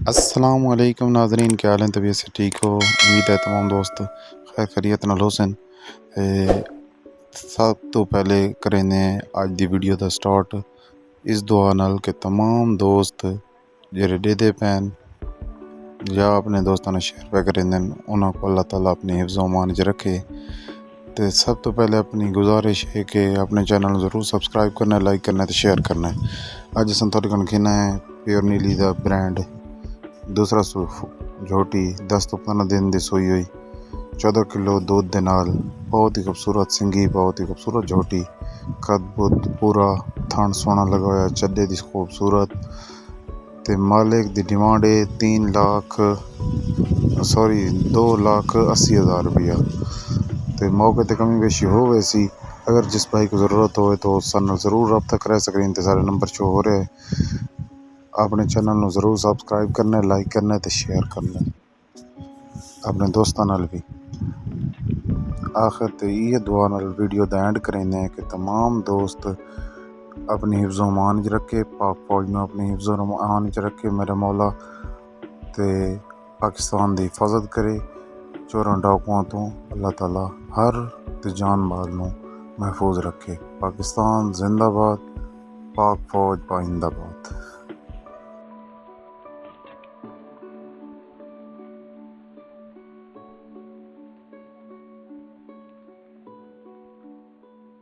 अस्सलाम वालेकुम नाज़रीन, क्या हाल है? तबीयत से ठीक हो? उम्मीद है तमाम दोस्त खैर खैरियत नाल होसन। सब तो पहले करेंगे अज दी वीडियो दा स्टार्ट इस दुआ नाल कि तमाम दोस्त जेह्ड़े डेदे पैन या अपने दोस्तों ने शेयर पे करेंदे उन्होंने को अल्लाह ताला अपनी हिफ्ज़ व अमान च रखे। तो सब तो पहले अपनी गुजारिश है कि अपने चैनल ज़रूर सब्सक्राइब करना है, लाइक करना है, तो शेयर करना है। अज असें थोड़े कन्नै खेना है प्योर नीली दा ब्रांड दूसरा सूफ झोटी 10 तो 15 दिन की सोई हुई 14 किलो दूध के नाल बहुत ही खूबसूरत सिंगी, बहुत ही खूबसूरत झोटी, कद बुद पूरा, थान सोना लगा हुआ, चड्डे की खूबसूरत। तो मालिक की डिमांड है 2,80,000 रुपया। तो मौके पर कमी बेशी हो वैसी, अगर जिस भाई को ज़रूरत हो तो सन ज़रूर रब्ता कर सकते हैं। सारे नंबर शो हो रहे हैं। अपने चैनल में ज़रूर सब्सक्राइब करना है, लाइक करना है, तो शेयर करना है अपने दोस्तों नाल भी। आखिर तो ये दुआ नाल वीडियो दा एंड करेंगे कि तमाम दोस्त अपनी हिफ्ज़ व अमान च रखे, पाक फौज में अपनी हिफ्ज़ व अमान च रखे। मेरे मौला ते पाकिस्तान की हिफाजत करे चोरों डाकुओं तो। अल्लाह ताला हर ते जान माल नूं महफूज रखे। पाकिस्तान जिंदाबाद, पाक फौज पाइंदाबाद।